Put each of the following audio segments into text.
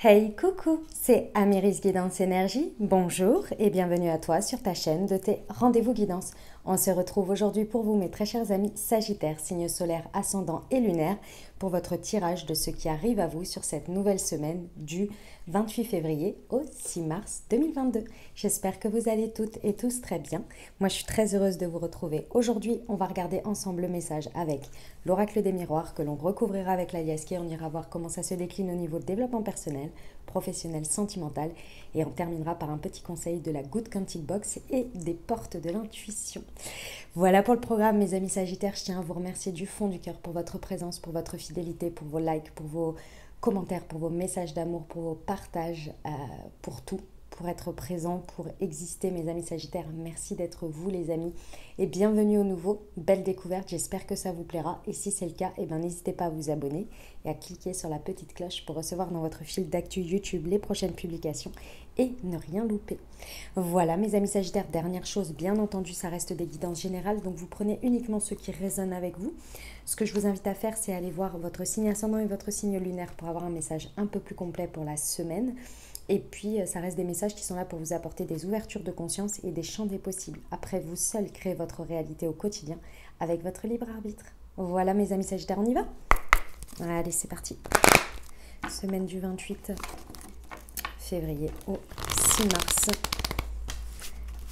Hey coucou, c'est Amiris Guidance Énergie. Bonjour et bienvenue à toi sur ta chaîne de tes rendez-vous guidance. On se retrouve aujourd'hui pour vous mes très chers amis Sagittaires, signes solaires, ascendant et lunaire, pour votre tirage de ce qui arrive à vous sur cette nouvelle semaine du 28 février au 6 mars 2022. J'espère que vous allez toutes et tous très bien. Moi je suis très heureuse de vous retrouver. Aujourd'hui on va regarder ensemble le message avec l'oracle des miroirs que l'on recouvrira avec la Yaski. On ira voir comment ça se décline au niveau de développement personnel, professionnel, sentimental, et on terminera par un petit conseil de la Good Quantic Box et des portes de l'intuition. Voilà pour le programme mes amis Sagittaires. Je tiens à vous remercier du fond du cœur pour votre présence, pour votre fidélité, pour vos likes, pour vos commentaires, pour vos messages d'amour, pour vos partages, pour tout, pour être présent, pour exister mes amis Sagittaires. Merci d'être vous les amis et bienvenue au nouveau. Belle découverte, j'espère que ça vous plaira et si c'est le cas, n'hésitez pas à vous abonner et à cliquer sur la petite cloche pour recevoir dans votre fil d'actu YouTube les prochaines publications et ne rien louper. Voilà mes amis Sagittaires, dernière chose, bien entendu ça reste des guidances générales, donc vous prenez uniquement ce qui résonne avec vous. Ce que je vous invite à faire, c'est aller voir votre signe ascendant et votre signe lunaire pour avoir un message un peu plus complet pour la semaine. Et puis, ça reste des messages qui sont là pour vous apporter des ouvertures de conscience et des champs des possibles. Après, vous seul créez votre réalité au quotidien avec votre libre arbitre. Voilà mes amis Sagittaires, on y va? Allez, c'est parti. Semaine du 28 février au 6 mars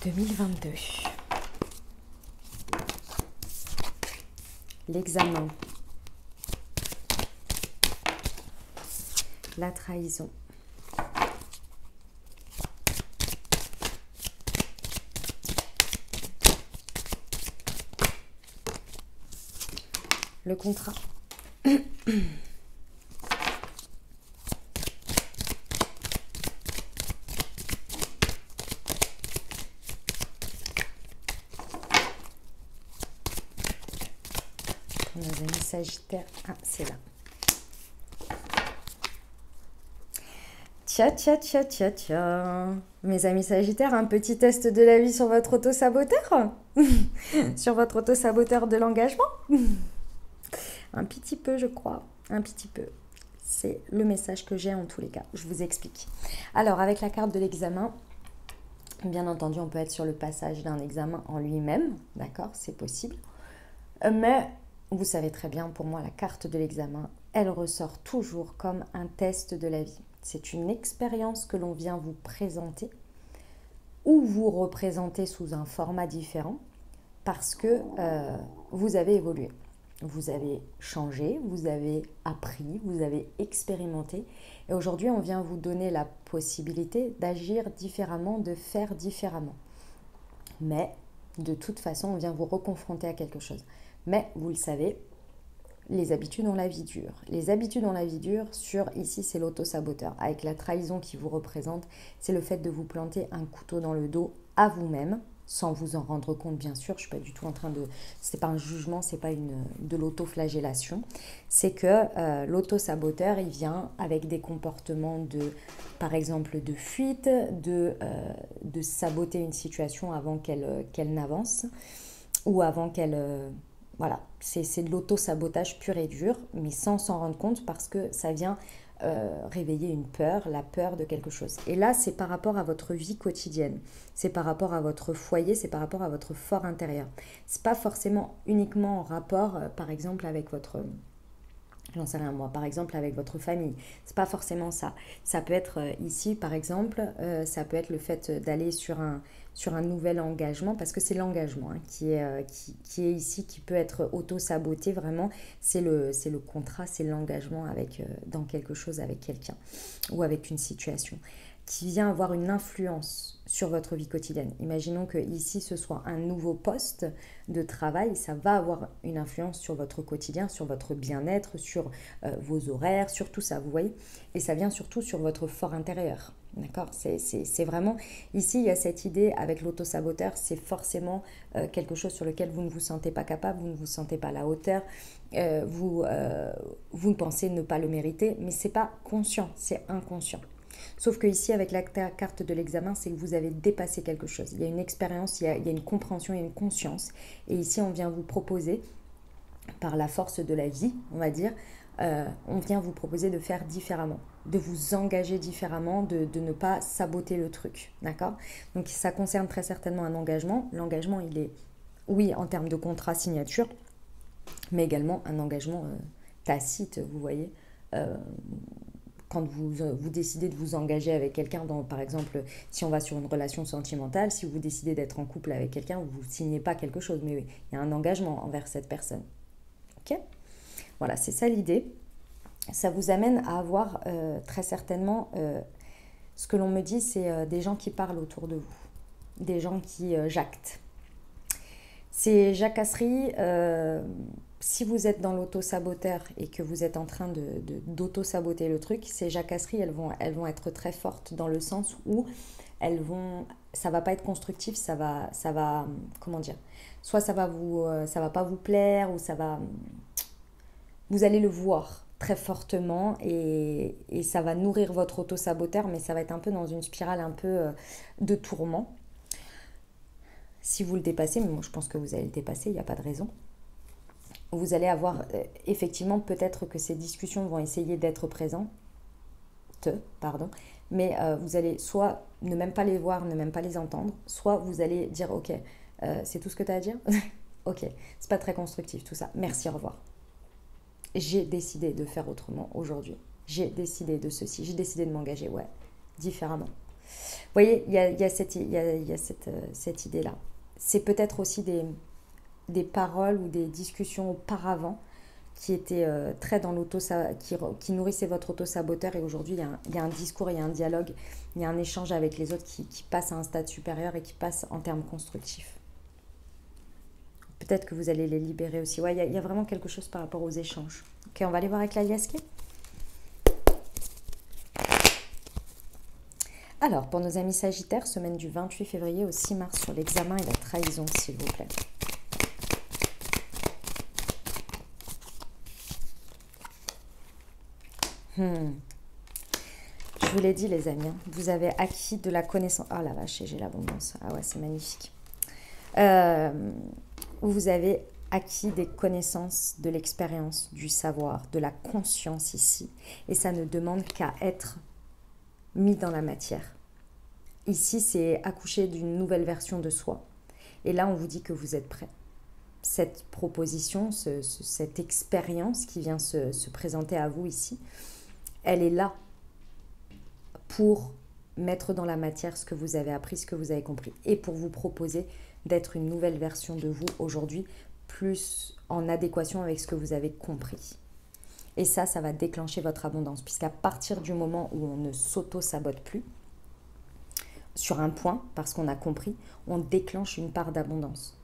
2022. L'examen. La trahison. Le contrat. Nos amis Sagittaires. Ah, c'est là. Tcha. Mes amis Sagittaires, un petit test de la vie sur votre auto-saboteur. Sur votre auto-saboteur de l'engagement. Un petit peu, je crois. Un petit peu. C'est le message que j'ai en tous les cas. Je vous explique. Alors, avec la carte de l'examen, bien entendu, on peut être sur le passage d'un examen en lui-même. D'accord, c'est possible. Mais vous savez très bien, pour moi, la carte de l'examen, elle ressort toujours comme un test de la vie. C'est une expérience que l'on vient vous présenter ou vous représenter sous un format différent parce que vous avez évolué. Vous avez changé, vous avez appris, vous avez expérimenté. Et aujourd'hui, on vient vous donner la possibilité d'agir différemment, de faire différemment. Mais de toute façon, on vient vous reconfronter à quelque chose. Mais vous le savez, les habitudes ont la vie dure. Les habitudes ont la vie dure ici, c'est l'auto-saboteur. Avec la trahison qui vous représente, c'est le fait de vous planter un couteau dans le dos à vous-même, sans vous en rendre compte, bien sûr. Je ne suis pas du tout en train de... C'est pas un jugement, c'est pas de l'autoflagellation. C'est que l'auto-saboteur, il vient avec des comportements par exemple, de fuite, de saboter une situation avant qu'elle n'avance ou avant qu'elle... Voilà, c'est de l'auto-sabotage pur et dur, mais sans s'en rendre compte parce que ça vient réveiller une peur, la peur de quelque chose. Et là, c'est par rapport à votre vie quotidienne, c'est par rapport à votre foyer, c'est par rapport à votre fort intérieur. C'est pas forcément uniquement en rapport, par exemple, avec votre... J'en sais rien moi, par exemple avec votre famille. C'est pas forcément ça. Ça peut être ici, par exemple, ça peut être le fait d'aller sur un nouvel engagement, parce que c'est l'engagement qui est ici, qui peut être auto-saboté vraiment. C'est le contrat, c'est l'engagement dans quelque chose avec quelqu'un ou avec une situation qui vient avoir une influence sur votre vie quotidienne. Imaginons que ici ce soit un nouveau poste de travail, ça va avoir une influence sur votre quotidien, sur votre bien-être, sur vos horaires, sur tout ça, vous voyez. Et ça vient surtout sur votre fort intérieur, d'accord. C'est vraiment, ici il y a cette idée avec l'auto-saboteur, c'est forcément quelque chose sur lequel vous ne vous sentez pas capable, vous ne vous sentez pas à la hauteur, vous pensez ne pas le mériter, mais c'est pas conscient, c'est inconscient. Sauf que ici, avec la carte de l'examen, c'est que vous avez dépassé quelque chose. Il y a une expérience, il y a une compréhension, il y a une conscience. Et ici, on vient vous proposer, par la force de la vie, on va dire, on vient vous proposer de faire différemment. de vous engager différemment, de ne pas saboter le truc, d'accord? Donc ça concerne très certainement un engagement. L'engagement, il est, oui, en termes de contrat signature, mais également un engagement tacite, vous voyez. Quand vous décidez de vous engager avec quelqu'un, par exemple, si on va sur une relation sentimentale, si vous décidez d'être en couple avec quelqu'un, vous ne signez pas quelque chose, mais oui, il y a un engagement envers cette personne. Ok? Voilà, c'est ça l'idée. Ça vous amène à avoir très certainement, ce que l'on me dit, c'est des gens qui parlent autour de vous, des gens qui jactent. Ces jacasseries, si vous êtes dans l'auto-saboteur et que vous êtes en train d'auto-saboter le truc, ces jacasseries, elles vont être très fortes dans le sens où ça va pas être constructif, ça va, comment dire, soit ça va pas vous plaire ou vous allez le voir très fortement et ça va nourrir votre auto-saboteur, mais ça va être un peu dans une spirale un peu de tourment. Si vous le dépassez, mais moi je pense que vous allez le dépasser, il n'y a pas de raison. Vous allez avoir, effectivement, peut-être que ces discussions vont essayer d'être présentes, pardon, mais vous allez soit ne même pas les voir, ne même pas les entendre, soit vous allez dire, ok, c'est tout ce que tu as à dire. Ok, c'est pas très constructif tout ça, merci, au revoir. J'ai décidé de faire autrement aujourd'hui. J'ai décidé de ceci, j'ai décidé de m'engager, ouais, différemment. Vous voyez, il y a cette idée-là. C'est peut-être aussi des paroles ou des discussions auparavant qui étaient très dans qui nourrissaient votre auto-saboteur, et aujourd'hui il y a un discours, il y a un dialogue, il y a un échange avec les autres qui passe à un stade supérieur et qui passe en termes constructifs. Peut-être que vous allez les libérer aussi. Ouais, il y a vraiment quelque chose par rapport aux échanges. Ok, on va aller voir avec la Liasquée. Alors, pour nos amis Sagittaires, semaine du 28 février au 6 mars sur l'examen et la trahison, s'il vous plaît. Je vous l'ai dit, les amis, hein, vous avez acquis de la connaissance. Oh la vache, j'ai l'abondance. Ah ouais, c'est magnifique. Vous avez acquis des connaissances, de l'expérience, du savoir, de la conscience ici. Et ça ne demande qu'à être mis dans la matière. Ici, c'est accoucher d'une nouvelle version de soi. Et là, on vous dit que vous êtes prêt. Cette proposition, cette expérience qui vient se présenter à vous ici, elle est là pour mettre dans la matière ce que vous avez appris, ce que vous avez compris, et pour vous proposer d'être une nouvelle version de vous aujourd'hui, plus en adéquation avec ce que vous avez compris. Et ça va déclencher votre abondance, puisqu'à partir du moment où on ne s'auto-sabote plus, sur un point, parce qu'on a compris, on déclenche une part d'abondance.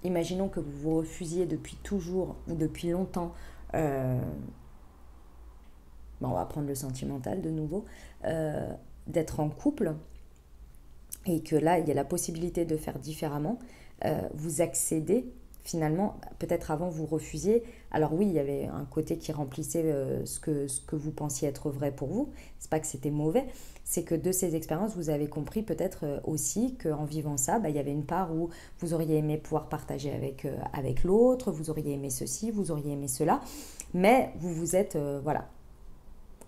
Imaginons que vous vous refusiez depuis toujours ou depuis longtemps, on va prendre le sentimental de nouveau, d'être en couple, et que là, il y a la possibilité de faire différemment, vous accédez. Finalement, peut-être avant vous refusiez. Alors oui, il y avait un côté qui remplissait ce que vous pensiez être vrai pour vous. C'est pas que c'était mauvais, c'est que de ces expériences, vous avez compris peut-être aussi qu'en vivant ça, il y avait une part où vous auriez aimé pouvoir partager avec l'autre, vous auriez aimé ceci, vous auriez aimé cela, mais vous vous êtes, voilà.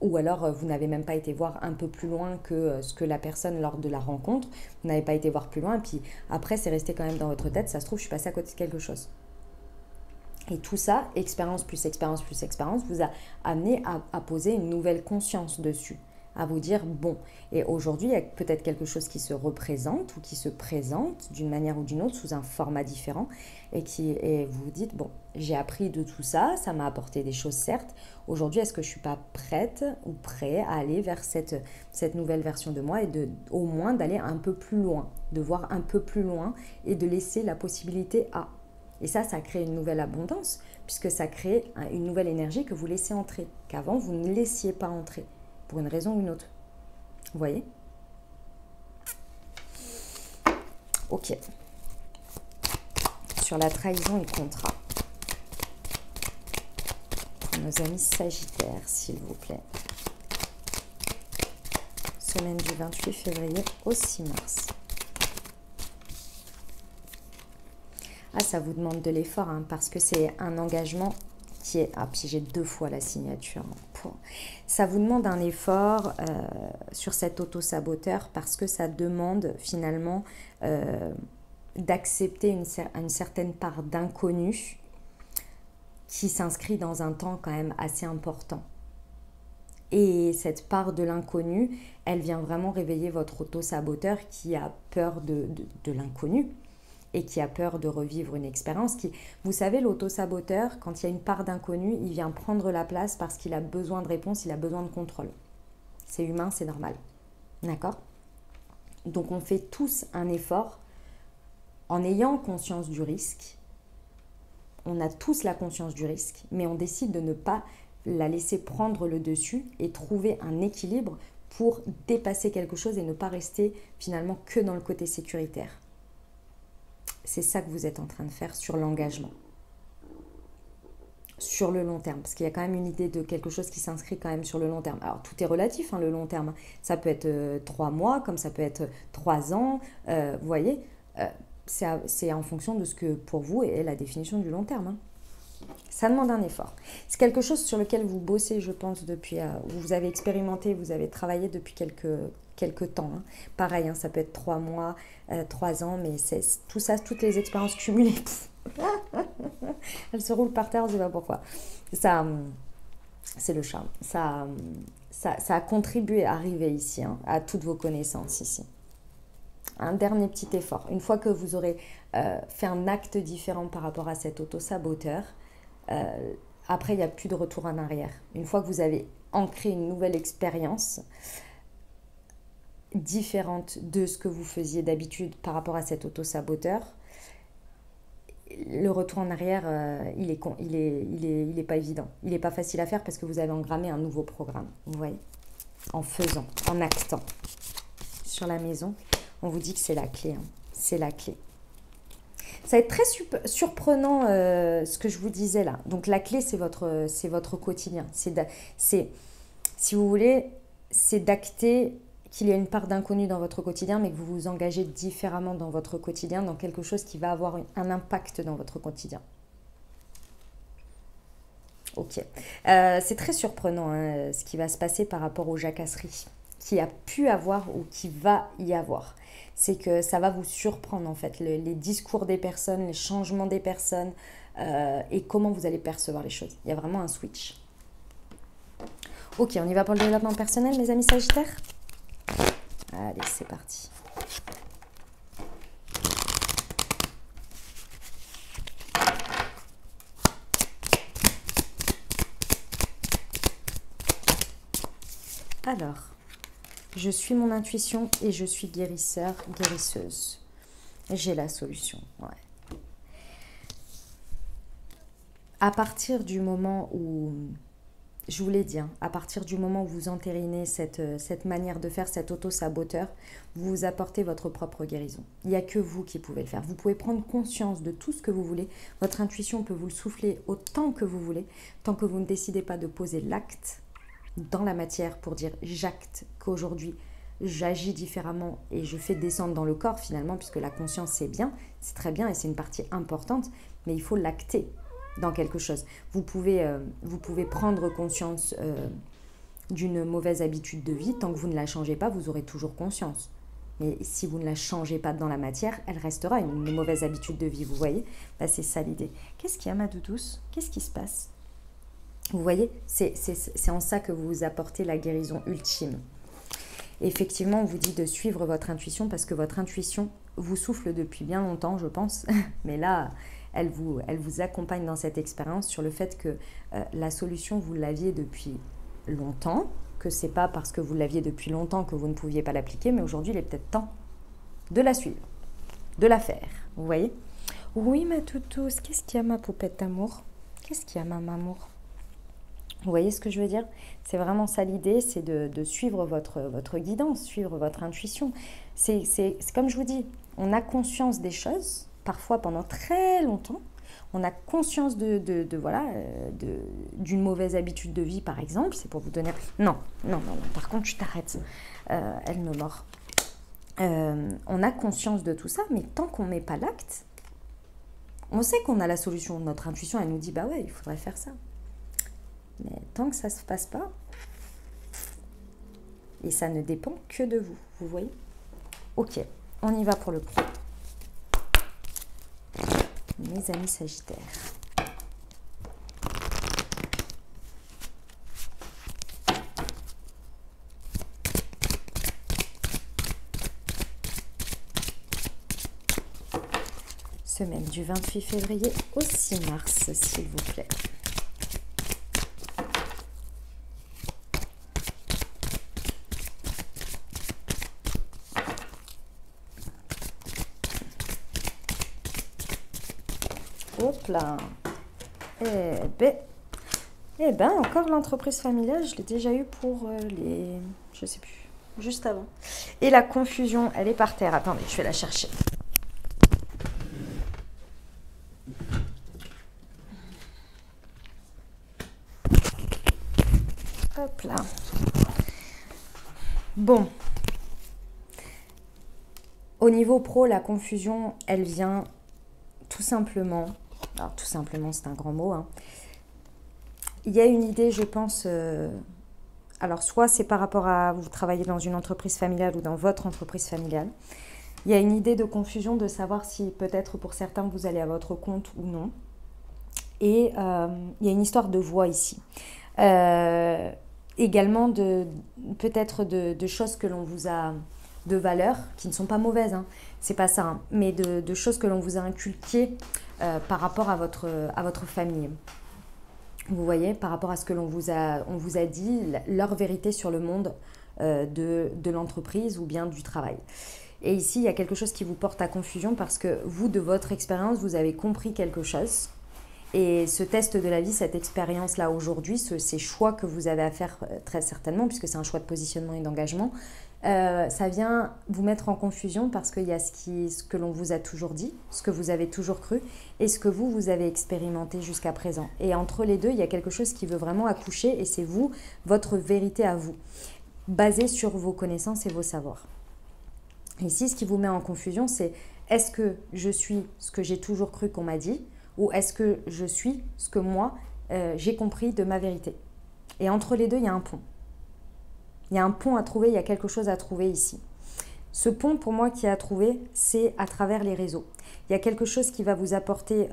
Ou alors vous n'avez même pas été voir un peu plus loin que ce que la personne lors de la rencontre, vous n'avez pas été voir plus loin, et puis après c'est resté quand même dans votre tête, ça se trouve je suis passée à côté de quelque chose. Et tout ça, expérience plus expérience plus expérience, vous a amené à poser une nouvelle conscience dessus, à vous dire bon, et aujourd'hui il y a peut-être quelque chose qui se représente ou qui se présente d'une manière ou d'une autre sous un format différent, et vous vous dites bon, j'ai appris de tout ça, ça m'a apporté des choses certes, aujourd'hui est-ce que je ne suis pas prête ou prêt à aller vers cette nouvelle version de moi, et au moins d'aller un peu plus loin, de voir un peu plus loin et de laisser la possibilité à. Et ça crée une nouvelle abondance, puisque ça crée une nouvelle énergie que vous laissez entrer, qu'avant vous ne laissiez pas entrer, pour une raison ou une autre. Vous voyez ? Ok. Sur la trahison et le contrat. Pour nos amis Sagittaires, s'il vous plaît. Semaine du 28 février au 6 mars. Ah, ça vous demande de l'effort, hein, parce que c'est un engagement qui est... Ah, puis j'ai 2 fois la signature. Ça vous demande un effort sur cet auto-saboteur parce que ça demande finalement d'accepter une certaine part d'inconnu qui s'inscrit dans un temps quand même assez important. Et cette part de l'inconnu, elle vient vraiment réveiller votre auto-saboteur qui a peur de l'inconnu et qui a peur de revivre une expérience. Vous savez, l'auto-saboteur, quand il y a une part d'inconnu, il vient prendre la place parce qu'il a besoin de réponse, il a besoin de contrôle. C'est humain, c'est normal. D'accord? Donc on fait tous un effort en ayant conscience du risque. On a tous la conscience du risque, mais on décide de ne pas la laisser prendre le dessus et trouver un équilibre pour dépasser quelque chose et ne pas rester finalement que dans le côté sécuritaire. C'est ça que vous êtes en train de faire sur l'engagement. Sur le long terme, parce qu'il y a quand même une idée de quelque chose qui s'inscrit quand même sur le long terme. Alors tout est relatif, hein, le long terme. Ça peut être 3 mois, comme ça peut être 3 ans. Vous voyez, c'est en fonction de ce que pour vous est la définition du long terme. Hein. Ça demande un effort. C'est quelque chose sur lequel vous bossez, je pense, depuis... vous avez expérimenté, vous avez travaillé depuis quelques temps. Hein. Pareil, hein, ça peut être 3 mois, 3 ans, mais c'est tout ça, toutes les expériences cumulées. Elles se roulent par terre, je ne sais pas pourquoi. Ça, c'est le charme. Ça a contribué à arriver ici, hein, à toutes vos connaissances ici. Un dernier petit effort. Une fois que vous aurez fait un acte différent par rapport à cet auto-saboteur, après, il n'y a plus de retour en arrière. Une fois que vous avez ancré une nouvelle expérience différente de ce que vous faisiez d'habitude par rapport à cet auto-saboteur, le retour en arrière, il est pas évident. Il n'est pas facile à faire parce que vous avez engrammé un nouveau programme. Vous voyez, en faisant, en actant. Sur la maison, on vous dit que c'est la clé. Hein. C'est la clé. Ça va être très surprenant ce que je vous disais là. Donc la clé, c'est votre quotidien. Si vous voulez, c'est d'acter qu'il y a une part d'inconnu dans votre quotidien, mais que vous vous engagez différemment dans votre quotidien, dans quelque chose qui va avoir un impact dans votre quotidien. Ok. C'est très surprenant hein, ce qui va se passer par rapport aux jacasseries qui a pu avoir ou qui va y avoir. C'est que ça va vous surprendre en fait, les discours des personnes, les changements des personnes et comment vous allez percevoir les choses. Il y a vraiment un switch. Ok, on y va pour le développement personnel, mes amis Sagittaires? Allez, c'est parti. Alors, je suis mon intuition et je suis guérisseur, guérisseuse. J'ai la solution, ouais. À partir du moment où, je vous l'ai dit, hein, à partir du moment où vous entérinez cette manière de faire, cet auto-saboteur, vous vous apportez votre propre guérison. Il n'y a que vous qui pouvez le faire. Vous pouvez prendre conscience de tout ce que vous voulez. Votre intuition peut vous le souffler autant que vous voulez, tant que vous ne décidez pas de poser l'acte dans la matière pour dire j'acte qu'aujourd'hui j'agis différemment et je fais descendre dans le corps finalement, puisque la conscience c'est bien, c'est très bien et c'est une partie importante, mais il faut l'acter dans quelque chose. Vous pouvez prendre conscience d'une mauvaise habitude de vie, tant que vous ne la changez pas, vous aurez toujours conscience. Mais si vous ne la changez pas dans la matière, elle restera une mauvaise habitude de vie, vous voyez? Bah, c'est ça l'idée. Qu'est-ce qu'il y a ma doudouce? Qu'est-ce qui se passe? Vous voyez, c'est en ça que vous apportez la guérison ultime. Effectivement, on vous dit de suivre votre intuition parce que votre intuition vous souffle depuis bien longtemps, je pense. Mais là, elle vous accompagne dans cette expérience sur le fait que la solution, vous l'aviez depuis longtemps, que ce n'est pas parce que vous l'aviez depuis longtemps que vous ne pouviez pas l'appliquer, mais aujourd'hui, il est peut-être temps de la suivre, de la faire. Vous voyez? Oui, ma toutouce, qu'est-ce qu'il y a, ma poupette d'amour? Qu'est-ce qu'il y a, ma mamour? Vous voyez ce que je veux dire? C'est vraiment ça l'idée, c'est de suivre votre guidance, suivre votre intuition. C'est comme je vous dis, on a conscience des choses, parfois pendant très longtemps. On a conscience d'une mauvaise habitude de vie, par exemple. C'est pour vous donner... Non, par contre, tu t'arrêtes. Elle me mord. On a conscience de tout ça, mais tant qu'on ne met pas l'acte, on sait qu'on a la solution. Notre intuition, elle nous dit, bah ouais, il faudrait faire ça. Mais tant que ça ne se passe pas, et ça ne dépend que de vous, vous voyez? Ok, on y va pour le pro. Mes amis Sagittaires. Semaine du 28 février au 6 mars, s'il vous plaît. Hop là. Eh ben, encore l'entreprise familiale, je l'ai déjà eu pour les... Je sais plus, juste avant. Et la confusion, elle est par terre. Attendez, je vais la chercher. Hop là. Bon. Au niveau pro, la confusion, elle vient tout simplement... Alors, tout simplement, c'est un grand mot. Hein. Il y a une idée, je pense... alors, soit c'est par rapport à vous travaillez dans une entreprise familiale ou dans votre entreprise familiale. Il y a une idée de confusion de savoir si peut-être pour certains vous allez à votre compte ou non. Et il y a une histoire de voix ici. Également peut-être de choses que l'on vous a... de valeurs qui ne sont pas mauvaises, hein. C'est pas ça, hein, mais de choses que l'on vous a inculquées par rapport à votre famille. Vous voyez, par rapport à ce que on vous a dit, leur vérité sur le monde de l'entreprise ou bien du travail. Et ici, il y a quelque chose qui vous porte à confusion parce que vous, de votre expérience, vous avez compris quelque chose. Et ce test de la vie, cette expérience-là aujourd'hui, ces choix que vous avez à faire très certainement, puisque c'est un choix de positionnement et d'engagement, ça vient vous mettre en confusion parce qu'il y a ce que l'on vous a toujours dit, ce que vous avez toujours cru et ce que vous avez expérimenté jusqu'à présent. Et entre les deux, il y a quelque chose qui veut vraiment accoucher et c'est vous, votre vérité à vous, basée sur vos connaissances et vos savoirs. Ici, ce qui vous met en confusion, c'est est-ce que je suis ce que j'ai toujours cru qu'on m'a dit ou est-ce que je suis ce que moi, j'ai compris de ma vérité. Et entre les deux, il y a un pont. Il y a un pont à trouver, il y a quelque chose à trouver ici. Ce pont, pour moi, qui est à trouver, c'est à travers les réseaux. Il y a quelque chose qui va vous apporter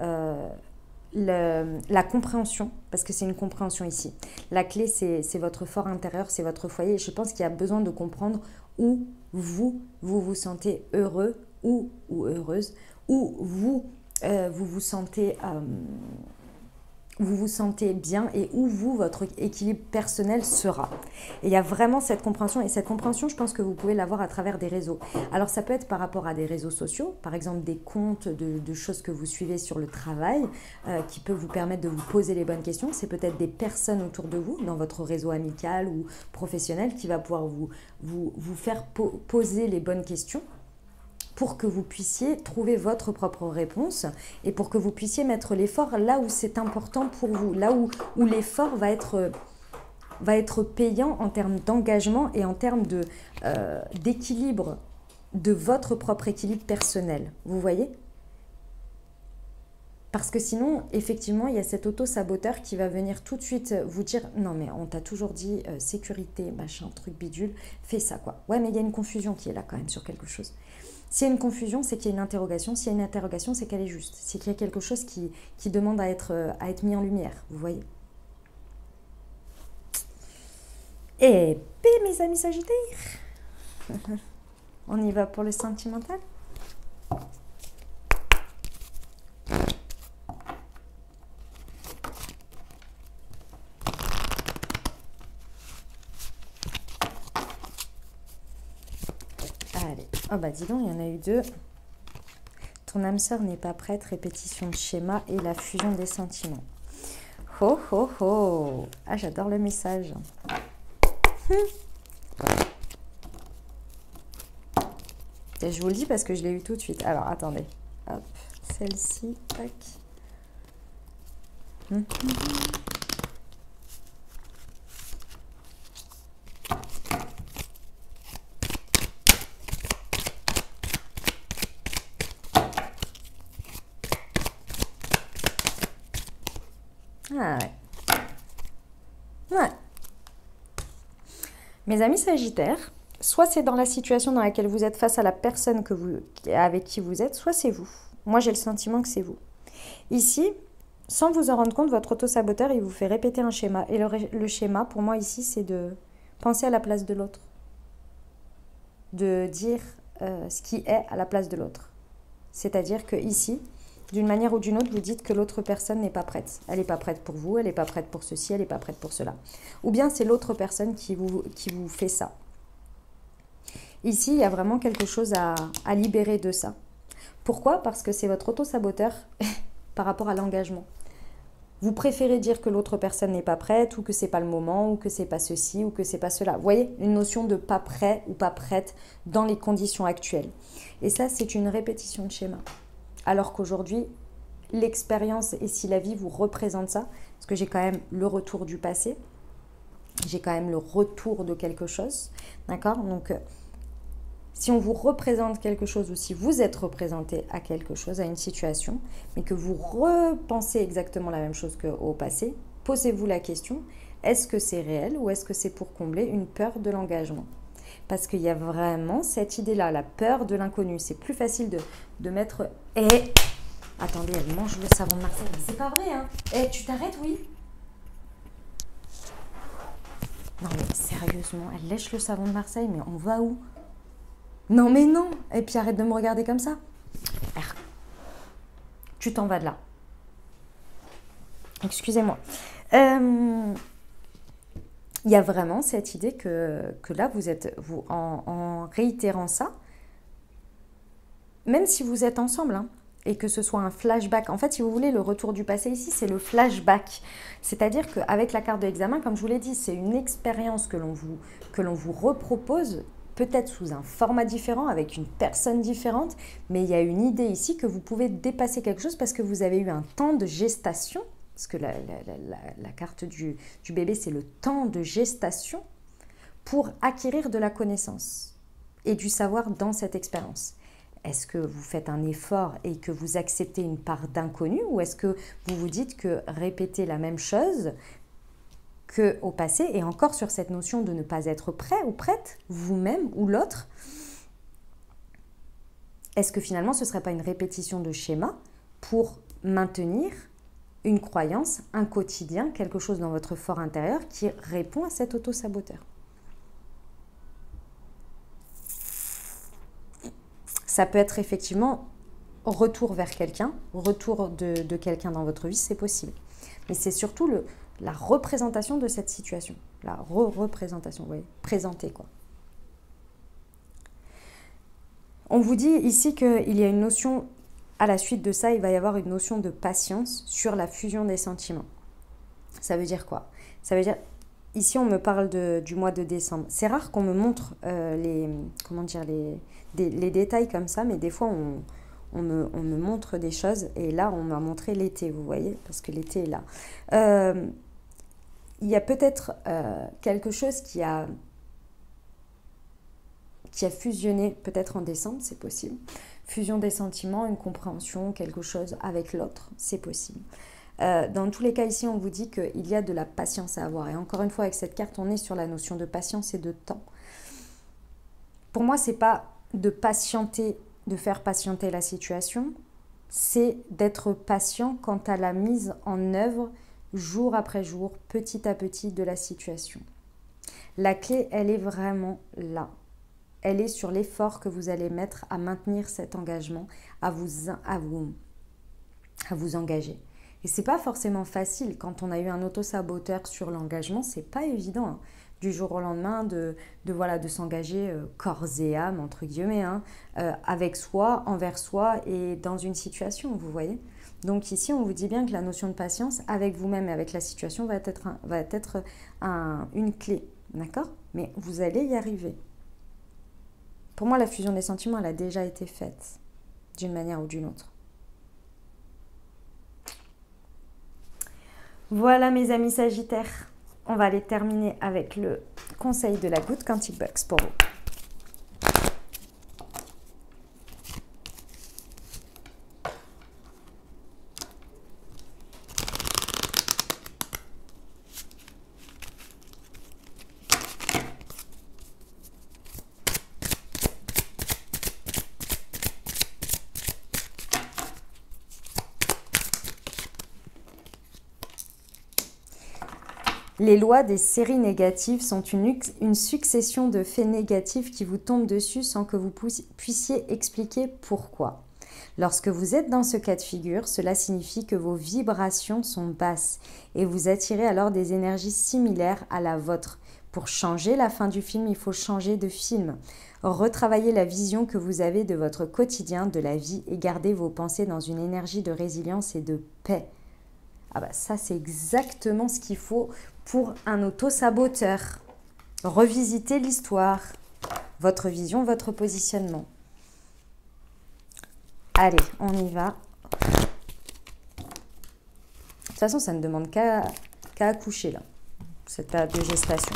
la compréhension, parce que c'est une compréhension ici. La clé, c'est votre fort intérieur, c'est votre foyer. Et je pense qu'il y a besoin de comprendre où vous sentez heureux ou heureuse, où vous vous sentez... vous vous sentez bien et où votre équilibre personnel sera. Et il y a vraiment cette compréhension. Et cette compréhension, je pense que vous pouvez l'avoir à travers des réseaux. Alors, ça peut être par rapport à des réseaux sociaux, par exemple des comptes de choses que vous suivez sur le travail, qui peuvent vous permettre de vous poser les bonnes questions. C'est peut-être des personnes autour de vous, dans votre réseau amical ou professionnel, qui va pouvoir vous faire poser les bonnes questions pour que vous puissiez trouver votre propre réponse et pour que vous puissiez mettre l'effort là où c'est important pour vous, là où l'effort va être payant en termes d'engagement et en termes d'équilibre, de votre propre équilibre personnel. Vous voyez ? Parce que sinon, effectivement, il y a cet auto-saboteur qui va venir tout de suite vous dire « Non, mais on t'a toujours dit sécurité, machin, truc bidule, fais ça, quoi. » Ouais, mais il y a une confusion qui est là quand même sur quelque chose. S'il y a une confusion, c'est qu'il y a une interrogation. S'il y a une interrogation, c'est qu'elle est juste. C'est qu'il y a quelque chose qui demande à être mis en lumière, vous voyez. Et puis, mes amis Sagittaires, on y va pour le sentimental. Allez, oh bah dis donc, il y en a eu deux. Ton âme sœur n'est pas prête, répétition de schéma et la fusion des sentiments. Ho ho ho. Ah, j'adore le message. Et je vous le dis parce que je l'ai eu tout de suite. Alors, attendez. Hop, celle-ci, tac. Ah ouais. Mes amis Sagittaires, soit c'est dans la situation dans laquelle vous êtes face à la personne avec qui vous êtes, soit c'est vous. Moi, j'ai le sentiment que c'est vous. Ici, sans vous en rendre compte, votre auto-saboteur, il vous fait répéter un schéma. Et le schéma, pour moi, ici, c'est de penser à la place de l'autre. De dire ce qui est à la place de l'autre. C'est-à-dire que ici, d'une manière ou d'une autre, vous dites que l'autre personne n'est pas prête. Elle n'est pas prête pour vous, elle n'est pas prête pour ceci, elle n'est pas prête pour cela. Ou bien c'est l'autre personne qui vous fait ça. Ici, il y a vraiment quelque chose à libérer de ça. Pourquoi? Parce que c'est votre auto-saboteur par rapport à l'engagement. Vous préférez dire que l'autre personne n'est pas prête, ou que c'est pas le moment, ou que c'est pas ceci, ou que c'est pas cela. Vous voyez, une notion de pas prêt ou pas prête dans les conditions actuelles. Et ça, c'est une répétition de schéma. Alors qu'aujourd'hui, l'expérience et si la vie vous représente ça, parce que j'ai quand même le retour du passé, j'ai quand même le retour de quelque chose, d'accord? Donc, si on vous représente quelque chose ou si vous êtes représenté à quelque chose, à une situation, mais que vous repensez exactement la même chose qu'au passé, posez-vous la question, est-ce que c'est réel ou est-ce que c'est pour combler une peur de l'engagement? Parce qu'il y a vraiment cette idée-là, la peur de l'inconnu. C'est plus facile de mettre... Attendez, elle mange le savon de Marseille. C'est pas vrai, hein? Tu t'arrêtes, oui? Non, mais sérieusement, elle lèche le savon de Marseille, mais on va où? Non, mais non. Et puis arrête de me regarder comme ça. Tu t'en vas de là. Excusez-moi. Il y a vraiment cette idée que là, en réitérant ça, même si vous êtes ensemble, hein, et que ce soit un flashback. En fait, si vous voulez, le retour du passé ici, c'est le flashback. C'est-à-dire qu'avec la carte de l'examen, comme je vous l'ai dit, c'est une expérience que l'on vous repropose, peut-être sous un format différent, avec une personne différente, mais il y a une idée ici que vous pouvez dépasser quelque chose parce que vous avez eu un temps de gestation, parce que la carte du bébé, c'est le temps de gestation pour acquérir de la connaissance et du savoir dans cette expérience. Est-ce que vous faites un effort et que vous acceptez une part d'inconnu ou est-ce que vous vous dites que répéter la même chose qu'au passé et encore sur cette notion de ne pas être prêt ou prête, vous-même ou l'autre, est-ce que finalement ce ne serait pas une répétition de schéma pour maintenir une croyance, un quotidien, quelque chose dans votre fort intérieur qui répond à cet auto-saboteur? Ça peut être effectivement retour vers quelqu'un, retour de quelqu'un dans votre vie, c'est possible. Mais c'est surtout la représentation de cette situation. La représentation, vous voyez, présenter quoi. On vous dit ici qu'il y a une notion, à la suite de ça, il va y avoir une notion de patience sur la fusion des sentiments. Ça veut dire quoi? Ça veut dire, ici on me parle du mois de décembre. C'est rare qu'on me montre les détails comme ça, mais des fois on me montre des choses et là on m'a montré l'été, vous voyez, parce que l'été est là. Il y a peut-être quelque chose qui a fusionné peut-être en décembre, c'est possible. Fusion des sentiments, une compréhension, quelque chose avec l'autre, c'est possible. Dans tous les cas ici on vous dit qu'il y a de la patience à avoir et encore une fois avec cette carte on est sur la notion de patience et de temps. Pour moi c'est pas de patienter, de faire patienter la situation, c'est d'être patient quant à la mise en œuvre jour après jour, petit à petit de la situation. La clé, elle est vraiment là. Elle est sur l'effort que vous allez mettre à maintenir cet engagement, à vous engager. Et c'est pas forcément facile quand on a eu un auto-saboteur sur l'engagement, c'est pas évident. Hein. Du jour au lendemain de s'engager corps et âme, entre guillemets, hein, avec soi, envers soi et dans une situation, vous voyez. Donc ici, on vous dit bien que la notion de patience avec vous-même et avec la situation va être une clé, d'accord? Mais vous allez y arriver. Pour moi, la fusion des sentiments, elle a déjà été faite, d'une manière ou d'une autre. Voilà mes amis Sagittaires. On va aller terminer avec le conseil de la goutte Quantic Box pour vous. Les lois des séries négatives sont une succession de faits négatifs qui vous tombent dessus sans que vous puissiez expliquer pourquoi. Lorsque vous êtes dans ce cas de figure, cela signifie que vos vibrations sont basses et vous attirez alors des énergies similaires à la vôtre. Pour changer la fin du film, il faut changer de film. Retravaillez la vision que vous avez de votre quotidien, de la vie et gardez vos pensées dans une énergie de résilience et de paix. Ah bah ça, c'est exactement ce qu'il faut pour un auto-saboteur. Revisitez l'histoire, votre vision, votre positionnement. Allez, on y va. De toute façon, ça ne demande qu'à accoucher, là, cette période de gestation.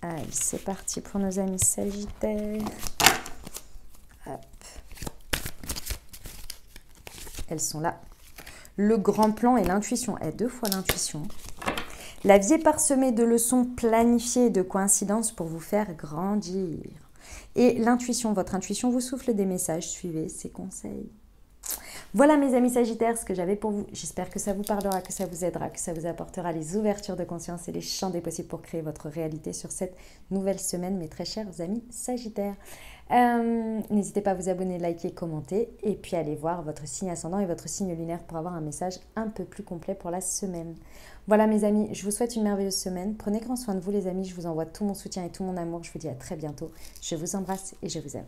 Allez, c'est parti pour nos amis Sagittaires. Hop. Elles sont là. Le grand plan et l'intuition. Et 2 fois l'intuition. La vie est parsemée de leçons planifiées et de coïncidences pour vous faire grandir. Et l'intuition, votre intuition vous souffle des messages. Suivez ses conseils. Voilà mes amis Sagittaires, ce que j'avais pour vous. J'espère que ça vous parlera, que ça vous aidera, que ça vous apportera les ouvertures de conscience et les champs des possibles pour créer votre réalité sur cette nouvelle semaine, mes très chers amis Sagittaires. N'hésitez pas à vous abonner, liker, commenter et puis allez voir votre signe ascendant et votre signe lunaire pour avoir un message un peu plus complet pour la semaine. Voilà mes amis, je vous souhaite une merveilleuse semaine. Prenez grand soin de vous les amis, je vous envoie tout mon soutien et tout mon amour. Je vous dis à très bientôt. Je vous embrasse et je vous aime.